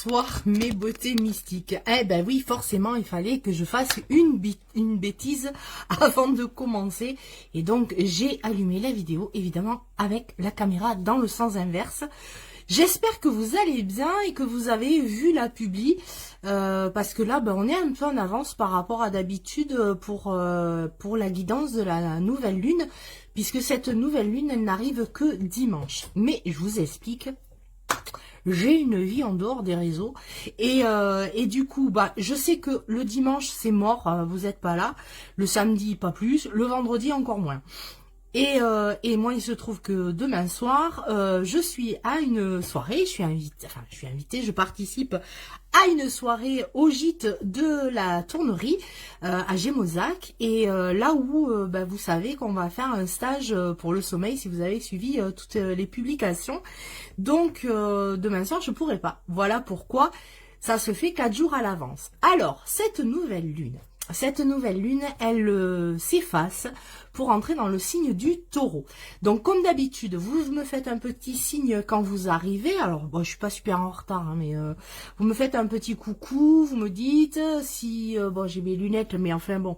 Bonsoir mes beautés mystiques. Eh ben oui, forcément, il fallait que je fasse une bêtise avant de commencer. Et donc, j'ai allumé la vidéo, évidemment, avec la caméra dans le sens inverse. J'espère que vous allez bien et que vous avez vu la publi. Parce que là, ben, on est un peu en avance par rapport à d'habitude pour la guidance de la nouvelle lune. Puisque cette nouvelle lune, elle n'arrive que dimanche. Mais je vous explique. J'ai une vie en dehors des réseaux et du coup bah je sais que le dimanche c'est mort, vous n'êtes pas là, le samedi pas plus, le vendredi encore moins. Et moi il se trouve que demain soir je suis à une soirée, je suis invitée, je participe à une soirée au gîte de la tournerie à Gémozac et là où bah, vous savez qu'on va faire un stage pour le sommeil si vous avez suivi toutes les publications. Donc demain soir je pourrai pas. Voilà pourquoi ça se fait 4 jours à l'avance. Alors cette nouvelle lune, elle s'efface pour entrer dans le signe du Taureau. Donc, comme d'habitude, vous me faites un petit signe quand vous arrivez. Alors, bon, je suis pas super en retard, hein, mais vous me faites un petit coucou, vous me dites si... bon, j'ai mes lunettes, mais enfin, bon,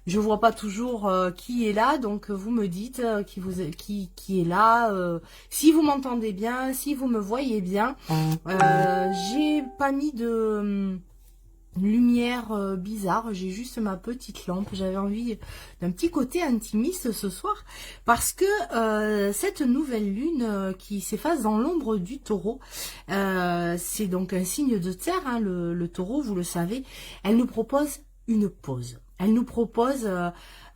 je vois pas toujours qui est là. Donc, vous me dites qui est là. Si vous m'entendez bien, si vous me voyez bien. J'ai pas mis de... lumière bizarre, j'ai juste ma petite lampe, j'avais envie d'un petit côté intimiste ce soir parce que cette nouvelle lune qui s'efface dans l'ombre du Taureau, c'est donc un signe de terre, hein, le Taureau, vous le savez, elle nous propose une pause, elle nous propose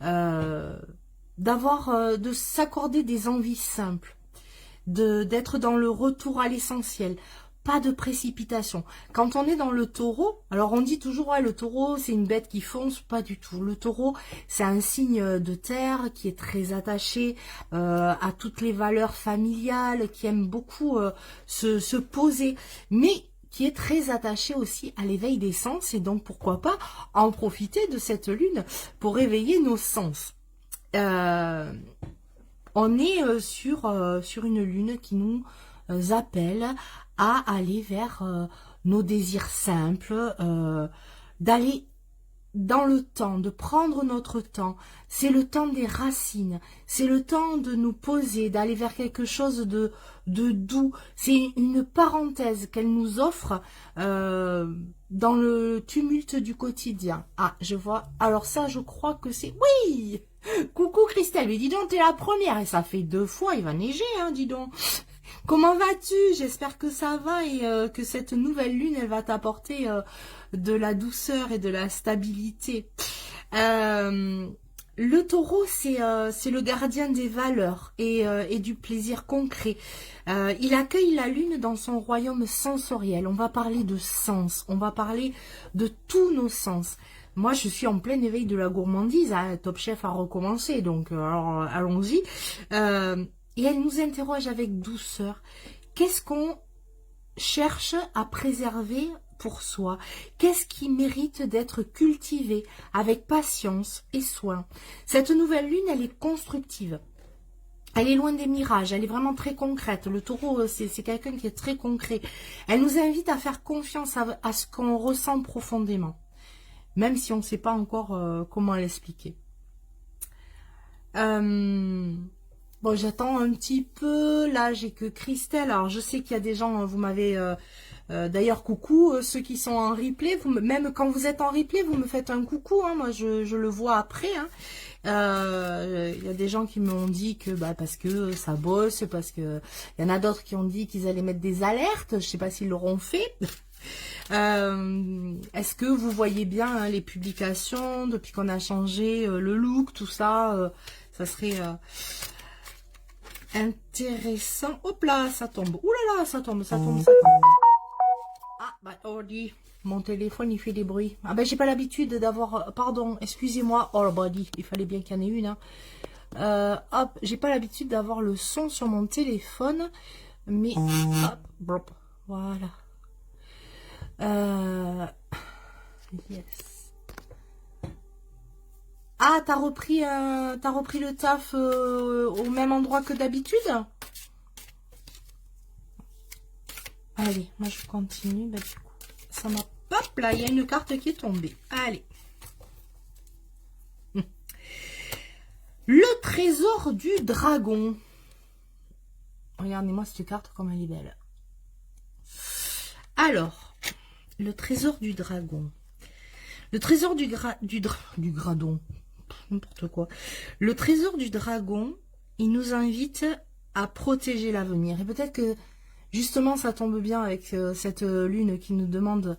de s'accorder des envies simples, d'être dans le retour à l'essentiel. Pas de précipitation. Quand on est dans le Taureau, alors on dit toujours ouais, le Taureau c'est une bête qui fonce, pas du tout. Le Taureau c'est un signe de terre qui est très attaché à toutes les valeurs familiales, qui aime beaucoup se poser, mais qui est très attaché aussi à l'éveil des sens et donc pourquoi pas en profiter de cette lune pour réveiller nos sens. On est sur une lune qui nous appelle à aller vers nos désirs simples, d'aller dans le temps, de prendre notre temps. C'est le temps des racines, c'est le temps de nous poser, d'aller vers quelque chose de doux. C'est une parenthèse qu'elle nous offre dans le tumulte du quotidien. Ah, je vois. Alors ça, je crois que c'est... Oui! Coucou Christelle, mais dis donc, t'es la première. Et ça fait 2 fois, il va neiger, hein, dis donc. Comment vas-tu? J'espère que ça va et que cette nouvelle lune, elle va t'apporter de la douceur et de la stabilité. Le Taureau, c'est le gardien des valeurs et du plaisir concret. Il accueille la lune dans son royaume sensoriel. On va parler de sens, on va parler de tous nos sens. Moi, je suis en plein éveil de la gourmandise. Hein, Top Chef a recommencé, donc alors allons-y. Et elle nous interroge avec douceur. Qu'est-ce qu'on cherche à préserver pour soi? Qu'est-ce qui mérite d'être cultivé avec patience et soin? Cette nouvelle lune, elle est constructive. Elle est loin des mirages, elle est vraiment très concrète. Le Taureau, c'est quelqu'un qui est très concret. Elle nous invite à faire confiance à ce qu'on ressent profondément. Même si on ne sait pas encore comment l'expliquer. Bon, j'attends un petit peu. Là, j'ai que Christelle. Alors, je sais qu'il y a des gens, vous m'avez... D'ailleurs, coucou, ceux qui sont en replay. Même quand vous êtes en replay, vous me faites un coucou. Hein, moi, je le vois après. Hein. Y a des gens qui m'ont dit que bah, parce que ça bosse, parce que... Il y en a d'autres qui ont dit qu'ils allaient mettre des alertes. Je sais pas s'ils l'auront fait. Est-ce que vous voyez bien hein, les publications depuis qu'on a changé le look, tout ça ça serait... intéressant. Hop là, ça tombe. Ouh là là, ça tombe. Ah, bah, oh, dis, mon téléphone, il fait des bruits. Ah, ben, j'ai pas l'habitude d'avoir... Pardon, excusez-moi. Oh, bah, dis, il fallait bien qu'il y en ait une. Hein. Hop, j'ai pas l'habitude d'avoir le son sur mon téléphone. Mais, hop, blop, voilà. Yes. Ah, t'as repris le taf au même endroit que d'habitude? Allez, moi je continue. Bah, du coup, ça m'a... Hop là, il y a une carte qui est tombée. Allez. Le trésor du dragon. Regardez-moi cette carte comme elle est belle. Alors, le trésor du dragon. Le trésor du gradon. N'importe quoi. Le trésor du dragon, il nous invite à protéger l'avenir. Et peut-être que justement ça tombe bien avec cette lune qui nous demande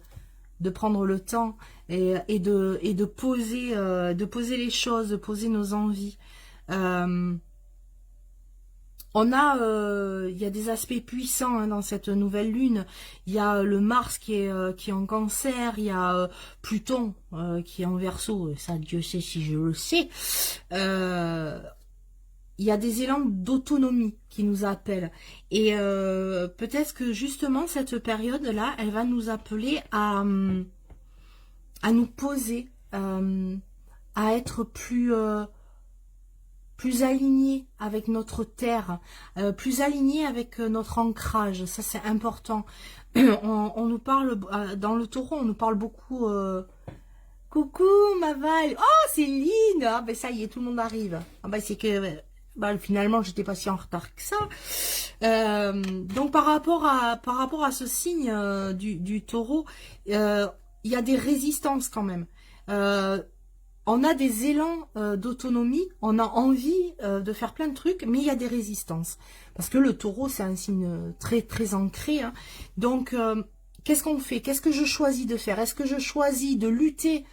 de prendre le temps et de poser les choses, de poser nos envies. Il y a des aspects puissants hein, dans cette nouvelle lune. Il y a le Mars qui est en Cancer, il y a Pluton qui est en Verseau, ça Dieu sait si je le sais. Il y a des élans d'autonomie qui nous appellent. Et peut-être que justement cette période-là, elle va nous appeler à nous poser, à être plus aligné avec notre terre, plus aligné avec notre ancrage. Ça, c'est important. On nous parle, dans le taureau, on nous parle beaucoup... coucou, ma Val. Oh, Céline. Ah, ben ça y est, tout le monde arrive. Ah, ben c'est que... Bah, finalement, j'étais pas si en retard que ça. Donc, par rapport à ce signe du taureau, il y a des résistances quand même. On a des élans d'autonomie, on a envie de faire plein de trucs, mais il y a des résistances. Parce que le taureau, c'est un signe très, très ancré. Hein. Donc, qu'est-ce qu'on fait? Qu'est-ce que je choisis de faire? Est-ce que je choisis de lutter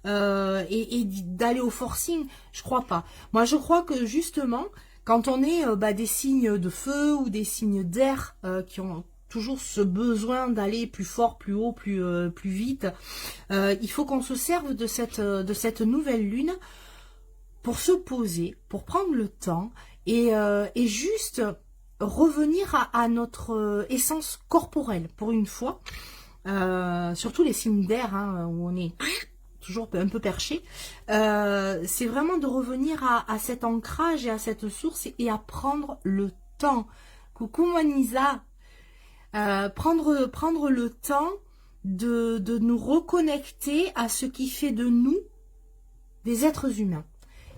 et d'aller au forcing? Je crois pas. Moi, je crois que justement, quand on est des signes de feu ou des signes d'air qui ont toujours ce besoin d'aller plus fort, plus haut, plus vite, il faut qu'on se serve de cette nouvelle lune pour se poser, pour prendre le temps et juste revenir à notre essence corporelle pour une fois. Surtout les signes d'air hein, où on est toujours un peu perché, c'est vraiment de revenir à cet ancrage et à cette source et à prendre le temps. Coucou Manisa, prendre le temps de nous reconnecter à ce qui fait de nous des êtres humains.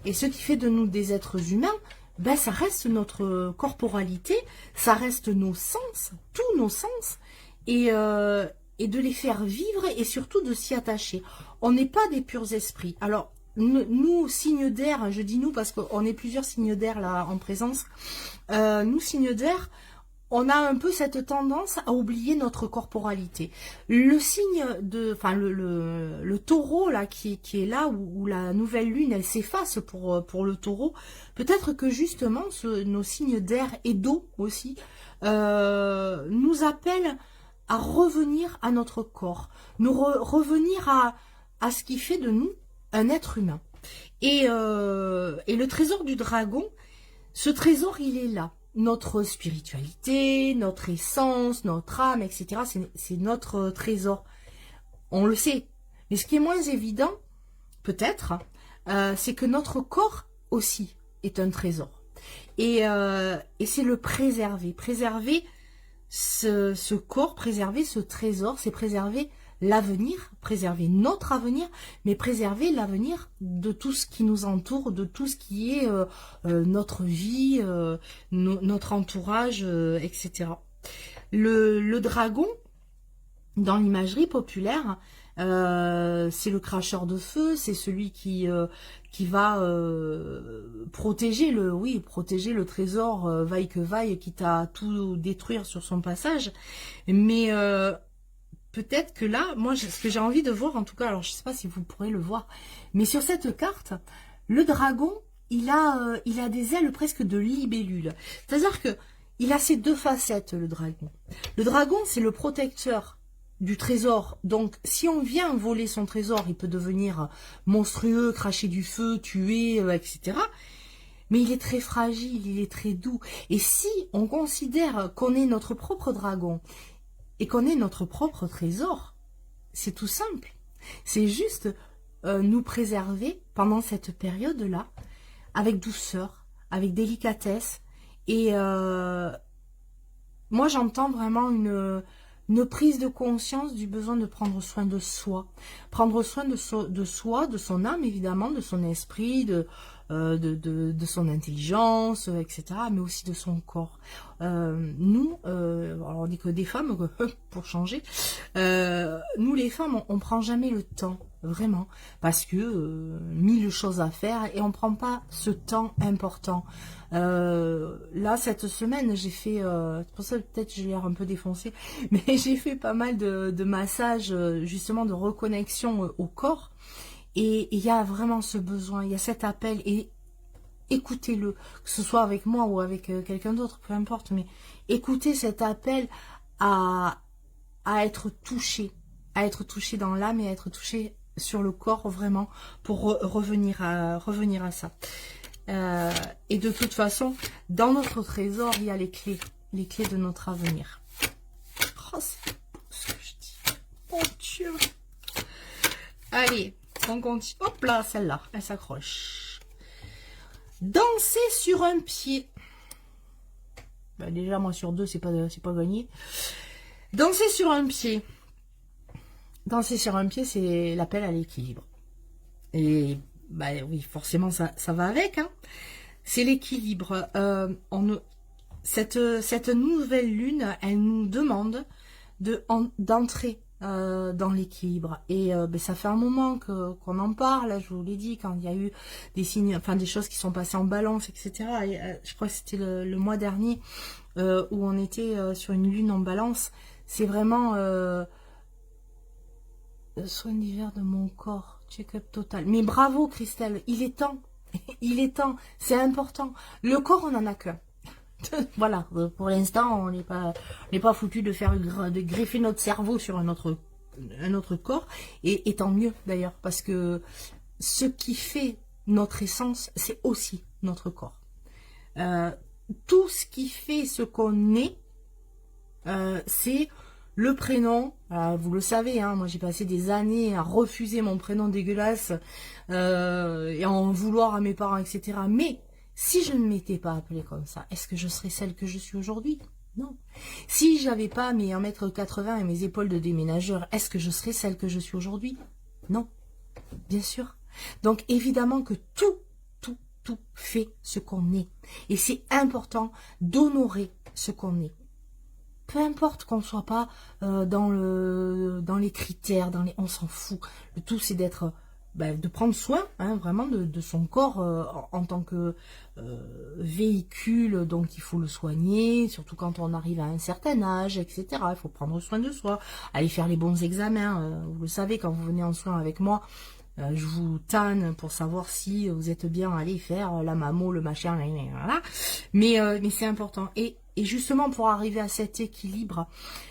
Et ce qui fait de nous des êtres humains, ben ça reste notre corporalité, ça reste nos sens, tous nos sens, et de les faire vivre et surtout de s'y attacher. On n'est pas des purs esprits. Alors, nous, signes d'air, je dis nous parce qu'on est plusieurs signes d'air là en présence, nous, signes d'air, on a un peu cette tendance à oublier notre corporalité. Le signe de, enfin le taureau là qui est là où la nouvelle lune elle s'efface pour le taureau. Peut-être que justement nos signes d'air et d'eau aussi nous appellent à revenir à notre corps, revenir à ce qui fait de nous un être humain. Et le trésor du dragon, ce trésor il est là. Notre spiritualité, notre essence, notre âme, etc. C'est notre trésor. On le sait. Mais ce qui est moins évident, peut-être, c'est que notre corps aussi est un trésor. Et c'est le préserver. Préserver ce corps, préserver ce trésor, c'est préserver l'avenir, préserver notre avenir, mais préserver l'avenir de tout ce qui nous entoure, de tout ce qui est notre vie, notre entourage, etc. Le dragon, dans l'imagerie populaire, c'est le cracheur de feu, c'est celui qui va protéger le trésor, vaille que vaille, quitte à tout détruire sur son passage. Mais peut-être que là, moi, ce que j'ai envie de voir, en tout cas, alors je ne sais pas si vous pourrez le voir, mais sur cette carte, le dragon, il a des ailes presque de libellule. C'est-à-dire que il a ces deux facettes, le dragon. Le dragon, c'est le protecteur du trésor. Donc, si on vient voler son trésor, il peut devenir monstrueux, cracher du feu, tuer, etc. Mais il est très fragile, il est très doux. Et si on considère qu'on est notre propre dragon, et qu'on ait notre propre trésor, c'est tout simple. C'est juste nous préserver pendant cette période-là, avec douceur, avec délicatesse. Et moi, j'entends vraiment une prise de conscience du besoin de prendre soin de soi. Prendre soin de soi, de son âme évidemment, de son esprit, de son intelligence, etc. Mais aussi de son corps. Nous, alors on dit que des femmes, pour changer, nous les femmes, on prend jamais le temps. Vraiment, parce que mille choses à faire et on prend pas ce temps important. Là, cette semaine, j'ai fait, c'est pour ça peut-être j'ai l'air un peu défoncée, mais j'ai fait pas mal de massages, justement de reconnexion au corps. Et il y a vraiment ce besoin, il y a cet appel, et écoutez-le, que ce soit avec moi ou avec quelqu'un d'autre, peu importe, mais écoutez cet appel à être touché dans l'âme et à être touché sur le corps vraiment pour revenir à ça. Et de toute façon, dans notre trésor, il y a les clés de notre avenir. Oh, c'est beau ce que je dis. Mon Dieu. Allez, on continue. Hop là, celle-là, elle s'accroche. Danser sur un pied. Ben déjà, moi sur deux, c'est pas gagné. Danser sur un pied. Danser sur un pied, c'est l'appel à l'équilibre. Et bah oui, forcément, ça va avec. Hein. C'est l'équilibre. Cette nouvelle lune, elle nous demande d'entrer dans l'équilibre. Et ça fait un moment qu'on en parle. Je vous l'ai dit, quand il y a eu des signes, enfin des choses qui sont passées en balance, etc. Et, je crois que c'était le mois dernier où on était sur une lune en balance. C'est vraiment... soin d'hiver de mon corps, check-up total. Mais bravo Christelle, il est temps, il est temps, c'est important. Le corps, on en a qu'un. Voilà, pour l'instant, on n'est pas foutu de de greffer notre cerveau sur un autre corps, et tant mieux d'ailleurs, parce que ce qui fait notre essence, c'est aussi notre corps. Tout ce qui fait ce qu'on est, c'est le prénom. Vous le savez, hein, moi j'ai passé des années à refuser mon prénom dégueulasse et à en vouloir à mes parents, etc. Mais si je ne m'étais pas appelée comme ça, est-ce que je serais celle que je suis aujourd'hui? Non. Si j'avais pas mes 1,80 m et mes épaules de déménageur, est-ce que je serais celle que je suis aujourd'hui? Non. Bien sûr. Donc évidemment que tout fait ce qu'on est. Et c'est important d'honorer ce qu'on est. Peu importe qu'on ne soit pas dans les critères, on s'en fout. Le tout, c'est d'être, de prendre soin, hein, vraiment, de son corps en tant que véhicule. Donc, il faut le soigner, surtout quand on arrive à un certain âge, etc. Il faut prendre soin de soi, aller faire les bons examens. Vous le savez, quand vous venez en soin avec moi, je vous tanne pour savoir si vous êtes bien allé faire la mammo, le machin, voilà. Mais c'est important. Et justement, pour arriver à cet équilibre,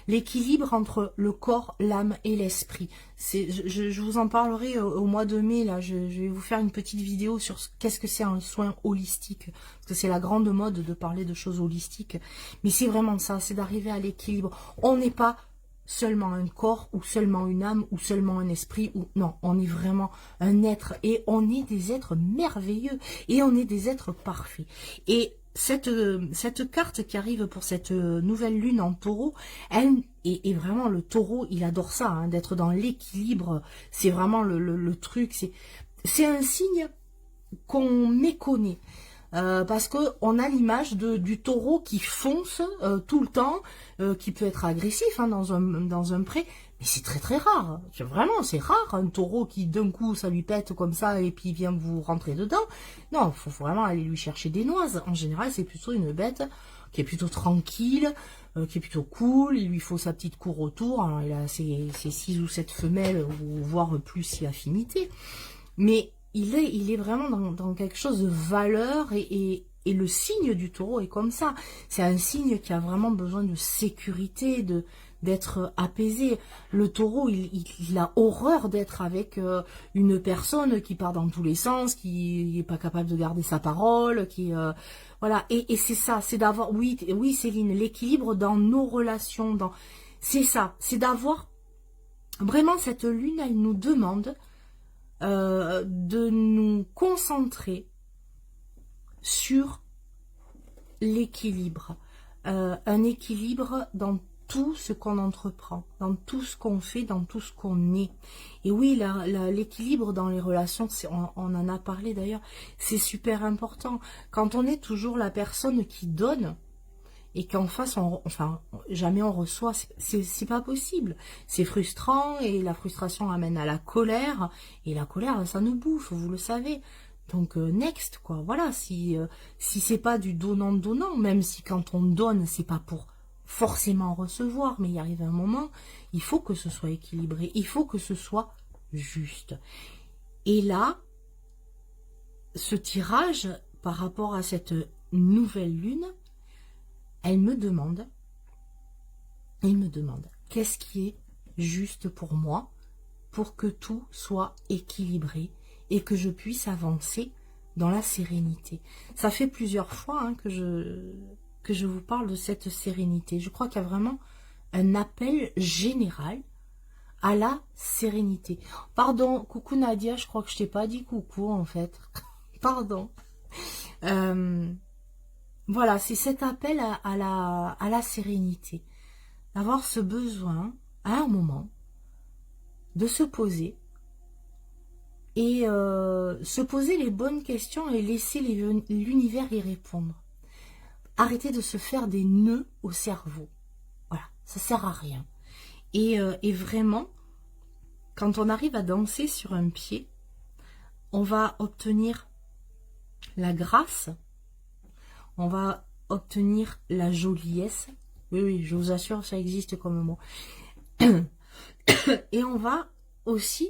l'équilibre entre le corps, l'âme et l'esprit. Je vous en parlerai au mois de mai. Là, je vais vous faire une petite vidéo sur qu'est-ce que c'est un soin holistique. Parce que c'est la grande mode de parler de choses holistiques. Mais c'est vraiment ça, c'est d'arriver à l'équilibre. On n'est pas seulement un corps, ou seulement une âme, ou seulement un esprit, ou non, on est vraiment un être, et on est des êtres merveilleux, et on est des êtres parfaits. Et cette carte qui arrive pour cette nouvelle lune en taureau, elle, et vraiment le taureau, il adore ça, hein, d'être dans l'équilibre, c'est vraiment le truc, c'est un signe qu'on méconnaît. Parce que on a l'image du taureau qui fonce tout le temps, qui peut être agressif, hein, dans un pré, mais c'est très très rare. Vraiment, c'est rare un taureau qui d'un coup ça lui pète comme ça et puis il vient vous rentrer dedans. Non, faut vraiment aller lui chercher des noises. En général, c'est plutôt une bête qui est plutôt tranquille, qui est plutôt cool. Il lui faut sa petite cour autour. Alors il a ses 6 ou 7 femelles, ou voire plus si affinité. Mais il est vraiment dans quelque chose de valeur, et le signe du taureau est comme ça. C'est un signe qui a vraiment besoin de sécurité, d'être apaisé. Le taureau, il a horreur d'être avec une personne qui part dans tous les sens, qui n'est pas capable de garder sa parole, voilà. Et c'est ça, c'est d'avoir, oui Céline, l'équilibre dans nos relations, c'est ça, c'est d'avoir vraiment cette lune, elle nous demande de nous concentrer sur l'équilibre, un équilibre dans tout ce qu'on entreprend, dans tout ce qu'on fait, dans tout ce qu'on est. Et oui, l'équilibre dans les relations, on en a parlé d'ailleurs, c'est super important. Quand on est toujours la personne qui donne, et qu'en face, enfin, jamais on reçoit, c'est pas possible. C'est frustrant, et la frustration amène à la colère, et la colère, ça nous bouffe, vous le savez. Donc, next, quoi. Voilà, si c'est pas du donnant-donnant, même si quand on donne, c'est pas pour forcément recevoir, mais il arrive un moment, il faut que ce soit équilibré, il faut que ce soit juste. Et là, ce tirage, par rapport à cette nouvelle lune, il me demande, qu'est-ce qui est juste pour moi, pour que tout soit équilibré et que je puisse avancer dans la sérénité. Ça fait plusieurs fois hein, que je vous parle de cette sérénité. Je crois qu'il y a vraiment un appel général à la sérénité. Pardon, coucou Nadia, je crois que je t'ai pas dit coucou en fait. Pardon. Voilà, c'est cet appel à la sérénité. D'avoir ce besoin, à un moment, de se poser et se poser les bonnes questions et laisser l'univers y répondre. Arrêter de se faire des nœuds au cerveau. Voilà, ça sert à rien. Et vraiment, quand on arrive à danser sur un pied, on va obtenir la grâce, on va obtenir la joliesse. Oui, oui, je vous assure, ça existe comme mot. Et on va aussi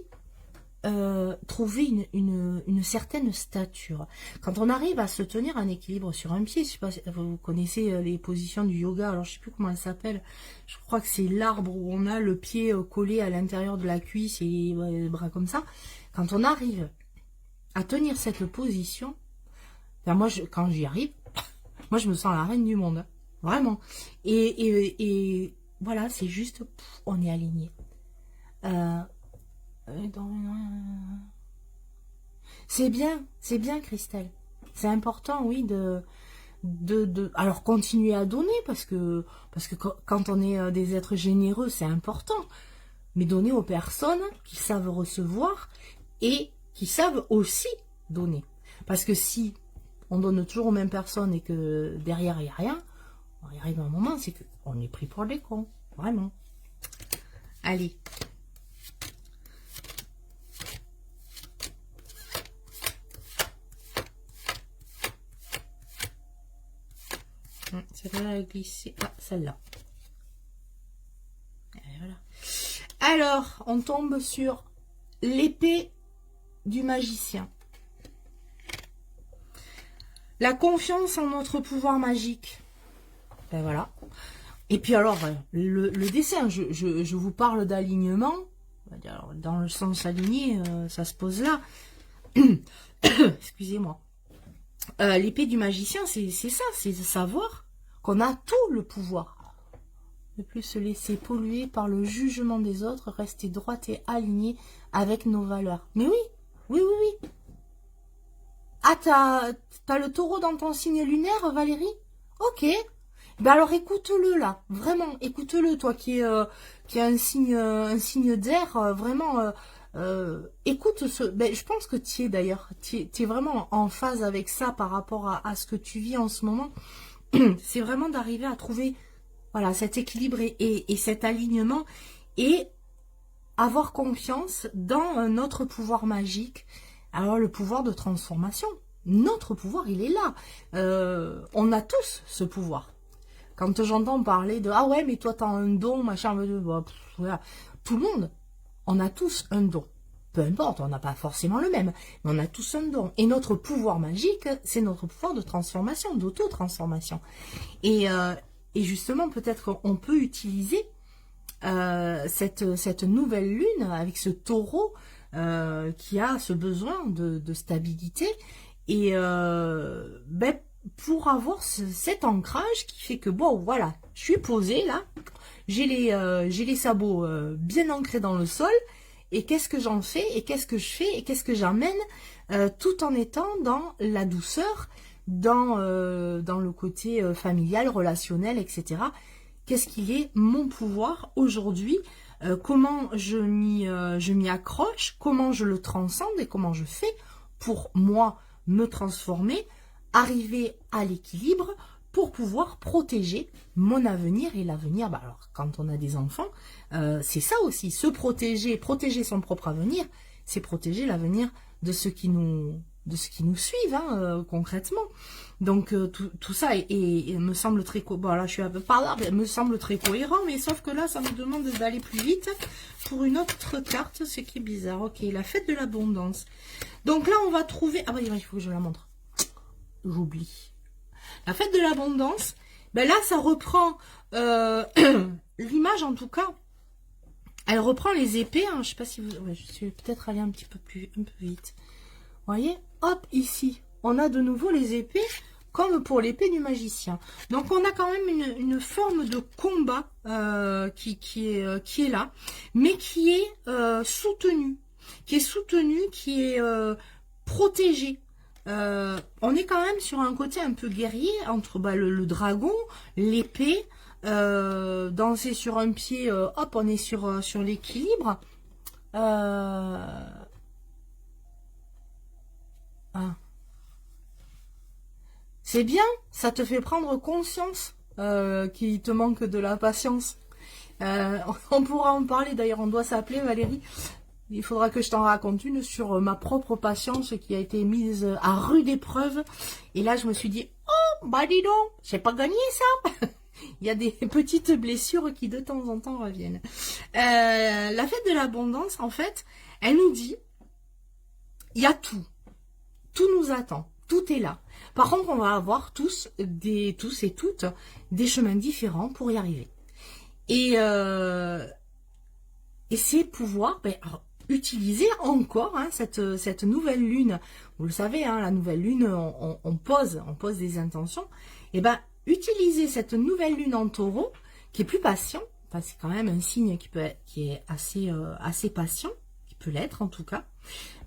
trouver une certaine stature. Quand on arrive à se tenir en équilibre sur un pied, je sais pas si vous connaissez les positions du yoga, alors je sais plus comment elles s'appellent, je crois que c'est l'arbre où on a le pied collé à l'intérieur de la cuisse et les bras comme ça. Quand on arrive à tenir cette position, ben moi, quand j'y arrive, moi je me sens la reine du monde, vraiment. Et voilà, c'est juste, on est aligné. C'est bien Christelle. C'est important, oui, alors continuer à donner parce que quand on est des êtres généreux, c'est important. Mais donner aux personnes qui savent recevoir et qui savent aussi donner. Parce que si on donne toujours aux mêmes personnes et que derrière il n'y a rien, il arrive un moment, c'est qu'on est pris pour des cons. Vraiment. Allez. Celle-là a glissé. Ah, celle-là. Voilà. Alors, on tombe sur l'épée du magicien. La confiance en notre pouvoir magique. Ben voilà. Et puis alors, le dessin, je vous parle d'alignement. Dans le sens aligné, ça se pose là. Excusez-moi. L'épée du magicien, c'est ça, c'est de savoir qu'on a tout le pouvoir. Ne plus se laisser polluer par le jugement des autres, rester droite et aligné avec nos valeurs. Mais oui, oui, oui, oui. Ah, t'as le taureau dans ton signe lunaire, Valérie? Ok. Ben alors écoute-le là, vraiment, écoute-le, toi qui est un signe d'air, vraiment, écoute ce. Ben, je pense que tu es d'ailleurs, tu es vraiment en phase avec ça par rapport à ce que tu vis en ce moment. C'est vraiment d'arriver à trouver, voilà, cet équilibre et cet alignement et avoir confiance dans notre pouvoir magique. Alors le pouvoir de transformation, notre pouvoir, il est là. On a tous ce pouvoir. Quand j'entends parler de « Ah ouais, mais toi, t'as un don, machin, voilà. » Tout le monde, on a tous un don. Peu importe, on n'a pas forcément le même, mais on a tous un don. Et notre pouvoir magique, c'est notre pouvoir de transformation, d'auto-transformation. Et justement, peut-être qu'on peut utiliser cette nouvelle lune avec ce taureau qui a ce besoin de stabilité et ben, pour avoir cet ancrage qui fait que bon voilà, je suis posée là, j'ai les sabots bien ancrés dans le sol et qu'est-ce que j'en fais et qu'est-ce que je fais et qu'est-ce que j'amène tout en étant dans la douceur, dans le côté familial, relationnel, etc. qu'est-ce qu'il est mon pouvoir aujourd'hui, comment je m'y accroche, comment je le transcende et comment je fais pour moi me transformer, arriver à l'équilibre pour pouvoir protéger mon avenir et l'avenir. Bah alors, quand on a des enfants, c'est ça aussi, se protéger, protéger son propre avenir, c'est protéger l'avenir de ceux qui nous suivent, hein, concrètement. Donc tout ça me semble très bon, là je suis un peu par là, mais me semble très cohérent, mais sauf que là ça me demande d'aller plus vite pour une autre carte, ce qui est bizarre. Ok, la fête de l'abondance. Donc là on va trouver, ah bah il faut que je la montre, j'oublie. La fête de l'abondance, ben là ça reprend l'image en tout cas. Elle reprend les épées, hein, je sais pas si vous, ouais, je suis peut-être allée un peu vite. Vous voyez, hop, ici, on a de nouveau les épées, comme pour l'épée du magicien. Donc, on a quand même une forme de combat qui est là, mais qui est soutenu, qui est protégé. On est quand même sur un côté un peu guerrier, entre le dragon, l'épée, danser sur un pied, hop, on est sur l'équilibre. C'est bien, ça te fait prendre conscience qu'il te manque de la patience. On pourra en parler, d'ailleurs, on doit s'appeler Valérie. Il faudra que je t'en raconte une sur ma propre patience qui a été mise à rude épreuve. Et là, je me suis dit, oh, bah dis donc, j'ai pas gagné ça. Il y a des petites blessures qui de temps en temps reviennent. La fête de l'abondance, en fait, elle nous dit, il y a tout. Tout nous attend. Tout est là. Par contre, on va avoir tous et toutes des chemins différents pour y arriver. Et c'est pouvoir utiliser encore cette nouvelle lune. Vous le savez, hein, la nouvelle lune, on pose des intentions. Et utiliser cette nouvelle lune en taureau, qui est plus patient, c'est quand même un signe qui est assez patient, qui peut l'être en tout cas,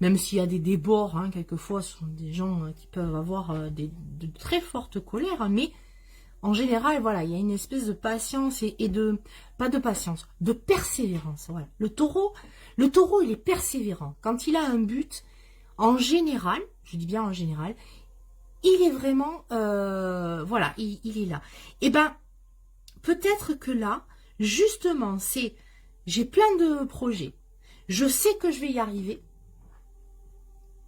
même s'il y a des débords, hein, quelquefois ce sont des gens qui peuvent avoir de très fortes colères, mais en général, voilà, il y a une espèce de patience et pas de patience, de persévérance. Voilà. Le taureau, il est persévérant. Quand il a un but, en général, je dis bien en général, il est vraiment, voilà, il est là. Et peut-être que là, justement, j'ai plein de projets. Je sais que je vais y arriver,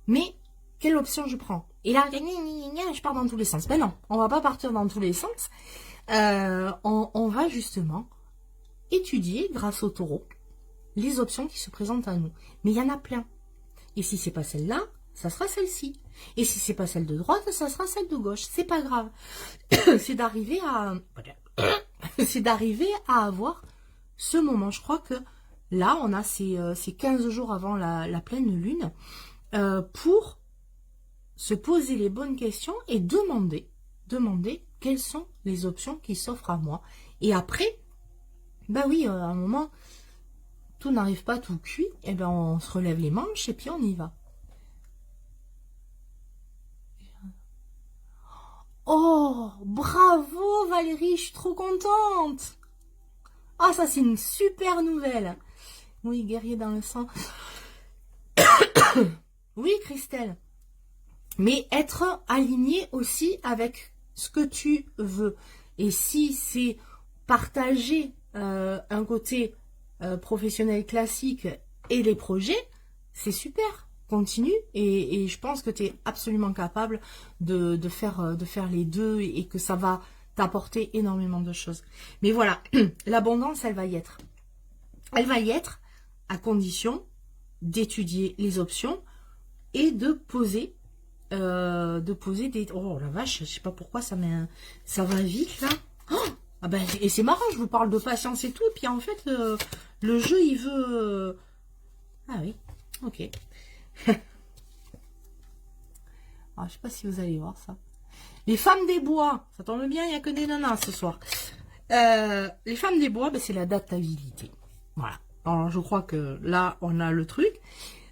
mais quelle option je prends? Et là, je pars dans tous les sens. Ben non, on va pas partir dans tous les sens. On va justement étudier, grâce au taureau, les options qui se présentent à nous. Mais il y en a plein. Et si c'est pas celle-là, ça sera celle-ci. Et si c'est pas celle de droite, ça sera celle de gauche. C'est pas grave. C'est d'arriver à avoir ce moment. Je crois que là, on a ces 15 jours avant la pleine lune pour se poser les bonnes questions et demander quelles sont les options qui s'offrent à moi. Et après, oui, à un moment, tout n'arrive pas tout cuit, et on se relève les manches et puis on y va. Oh, bravo Valérie, je suis trop contente. Ah, ça c'est une super nouvelle. Oui, guerrier dans le sang. Oui, Christelle. Mais être aligné aussi avec ce que tu veux. Et si c'est partager un côté professionnel classique et les projets, c'est super. Continue. Et je pense que tu es absolument capable de faire les deux et que ça va t'apporter énormément de choses. Mais voilà, l'abondance, elle va y être. Elle va y être à condition d'étudier les options et de poser des... Oh la vache, je sais pas pourquoi ça va vite là. Oh, et c'est marrant, je vous parle de patience et tout, et puis en fait le jeu il veut... Ah oui, ok. Alors, je sais pas si vous allez voir ça. Les femmes des bois, ça tombe bien, il n'y a que des nanas ce soir. Les femmes des bois, c'est l'adaptabilité. Voilà. Alors je crois que là on a le truc.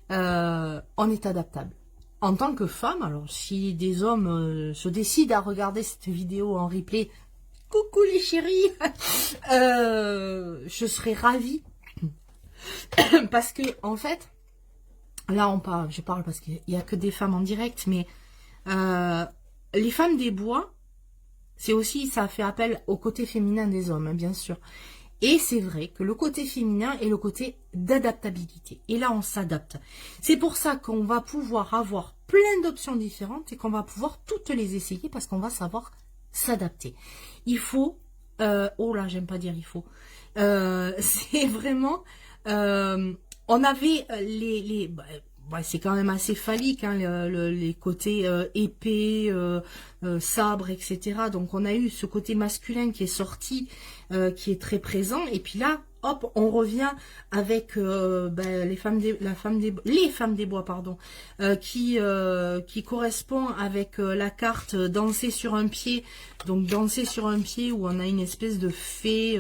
On est adaptable. En tant que femme, alors si des hommes se décident à regarder cette vidéo en replay, Coucou les chéris. Je serais ravie parce que en fait, là on parle, je parle parce qu'il n'y a que des femmes en direct, mais les femmes des bois, c'est aussi, ça fait appel au côté féminin des hommes, hein, bien sûr. Et c'est vrai que le côté féminin est le côté d'adaptabilité. Et là, on s'adapte. C'est pour ça qu'on va pouvoir avoir plein d'options différentes et qu'on va pouvoir toutes les essayer parce qu'on va savoir s'adapter. Il faut... oh là, j'aime pas dire il faut. C'est vraiment... on avait c'est quand même assez phallique, hein, les côtés épée, sabre, etc. Donc on a eu ce côté masculin qui est sorti, qui est très présent. Et puis là, hop, on revient avec les femmes des bois, pardon, qui correspond avec la carte danser sur un pied. Donc danser sur un pied où on a une espèce de fée,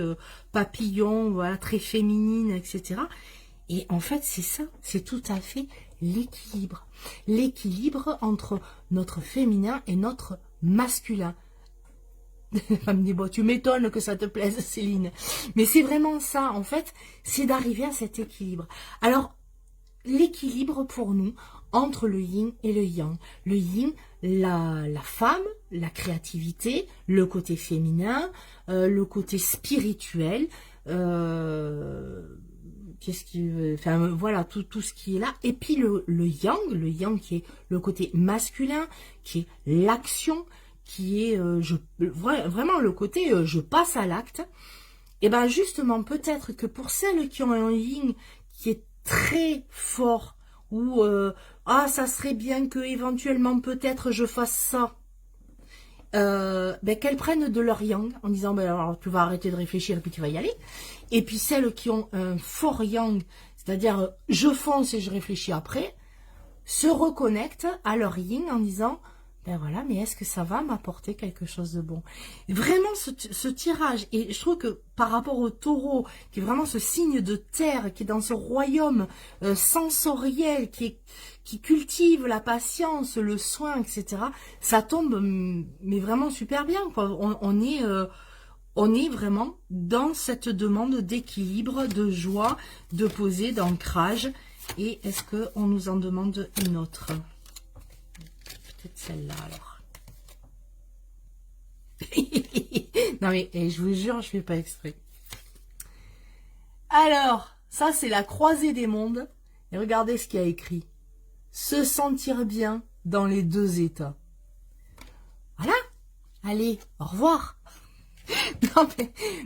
papillon, voilà, très féminine, etc. Et en fait, c'est ça, c'est tout à fait l'équilibre. L'équilibre entre notre féminin et notre masculin. Femme des bois, tu m'étonnes que ça te plaise, Céline. Mais c'est vraiment ça, en fait, c'est d'arriver à cet équilibre. Alors, l'équilibre pour nous, entre le yin et le yang. Le yin, la femme, la créativité, le côté féminin, le côté spirituel, qu'est-ce qui veut, enfin voilà, tout ce qui est là. Et puis le yang qui est le côté masculin, qui est l'action, qui est vraiment le côté je passe à l'acte. Et ben justement, peut-être que pour celles qui ont un yin qui est très fort, ou ça serait bien que éventuellement peut-être je fasse ça, qu'elles prennent de leur yang en disant alors tu vas arrêter de réfléchir et puis tu vas y aller. Et puis celles qui ont un fort yang, c'est-à-dire je fonce et je réfléchis après, se reconnectent à leur yin en disant ben voilà, mais est-ce que ça va m'apporter quelque chose de bon? Vraiment ce tirage, et je trouve que par rapport au taureau, qui est vraiment ce signe de terre, qui est dans ce royaume sensoriel, qui cultive la patience, le soin, etc., ça tombe mais vraiment super bien, quoi. On est vraiment dans cette demande d'équilibre, de joie, de poser, d'ancrage. Et est-ce qu'on nous en demande une autre? Peut-être celle-là, alors. Non mais, je vous jure, je fais pas exprès. Alors, ça c'est la croisée des mondes. Et regardez ce qu'il y a écrit. Se sentir bien dans les deux états. Voilà. Allez, au revoir. Non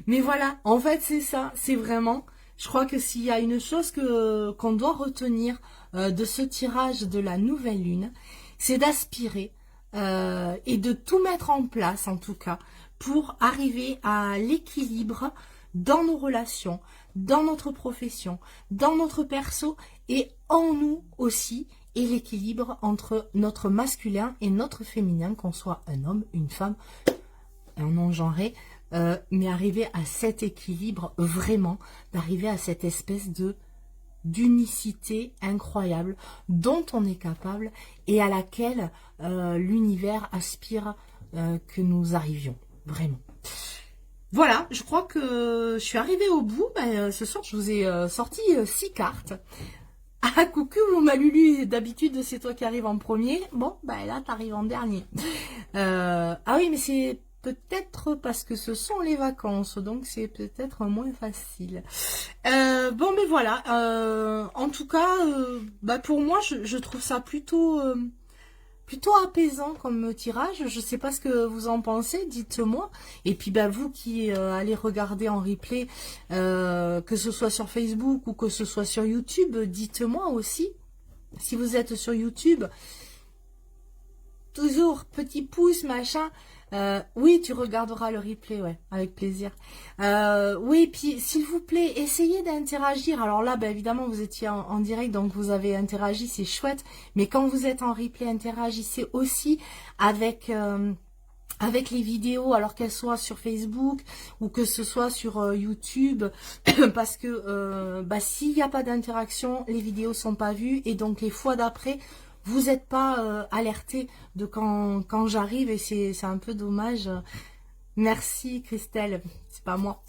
mais voilà, en fait c'est ça, c'est vraiment, je crois que s'il y a une chose qu'on doit retenir de ce tirage de la nouvelle lune, c'est d'aspirer et de tout mettre en place en tout cas pour arriver à l'équilibre dans nos relations, dans notre profession, dans notre perso et en nous aussi, et l'équilibre entre notre masculin et notre féminin, qu'on soit un homme, une femme, un non-genré, mais arriver à cet équilibre vraiment, d'arriver à cette espèce d'unicité incroyable dont on est capable et à laquelle l'univers aspire que nous arrivions, vraiment. Voilà, je crois que je suis arrivée au bout. Ce soir, je vous ai sorti 6 cartes. Ah, coucou ma Lulu, d'habitude c'est toi qui arrives en premier. Bon, là t'arrives en dernier. Ah oui, mais c'est peut-être parce que ce sont les vacances, donc c'est peut-être moins facile. Bon, mais voilà. En tout cas, pour moi, je trouve ça plutôt apaisant comme tirage. Je sais pas ce que vous en pensez, dites-moi. Et puis vous qui allez regarder en replay, que ce soit sur Facebook ou que ce soit sur YouTube, dites-moi aussi. Si vous êtes sur YouTube, toujours petit pouce, machin. Oui, tu regarderas le replay, ouais, avec plaisir. Oui, puis s'il vous plaît, essayez d'interagir. Alors là, évidemment, vous étiez en direct, donc vous avez interagi, c'est chouette. Mais quand vous êtes en replay, interagissez aussi avec les vidéos, alors qu'elles soient sur Facebook ou que ce soit sur YouTube, parce que s'il n'y a pas d'interaction, les vidéos sont pas vues et donc les fois d'après, vous n'êtes pas alerté de quand j'arrive et c'est un peu dommage. Merci Christelle, c'est pas moi.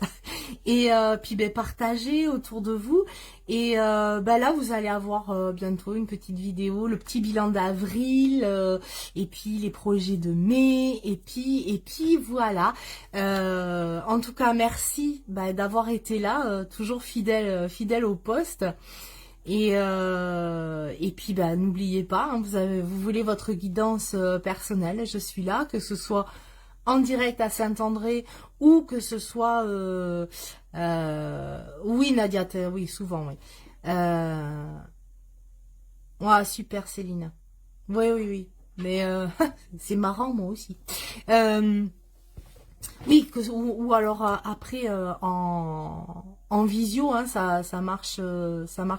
Et puis ben, partagez autour de vous. Et ben là vous allez avoir bientôt une petite vidéo, le petit bilan d'avril, et puis les projets de mai, et puis voilà. En tout cas merci ben, d'avoir été là, toujours fidèle au poste. Et puis bah n'oubliez pas, hein, vous voulez votre guidance personnelle, je suis là, que ce soit en direct à Saint-André ou que ce soit oui Nadia, oui souvent oui. Ouais, super Céline. Oui. Mais c'est marrant moi aussi. Oui, ou alors après en visio, hein, ça marche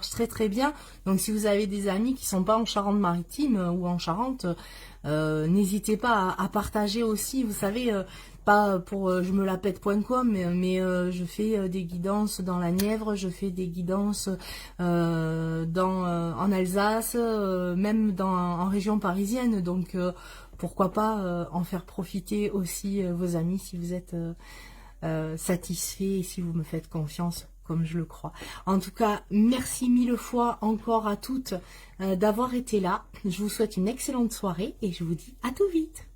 très très bien. Donc si vous avez des amis qui sont pas en Charente-Maritime ou en Charente, n'hésitez pas à partager aussi. Vous savez, pas pour je me la pète.com, mais je fais des guidances dans la Nièvre, je fais des guidances en Alsace, même en région parisienne. Donc pourquoi pas en faire profiter aussi vos amis si vous êtes satisfait et si vous me faites confiance comme je le crois. En tout cas, merci mille fois encore à toutes d'avoir été là. Je vous souhaite une excellente soirée et je vous dis à tout vite.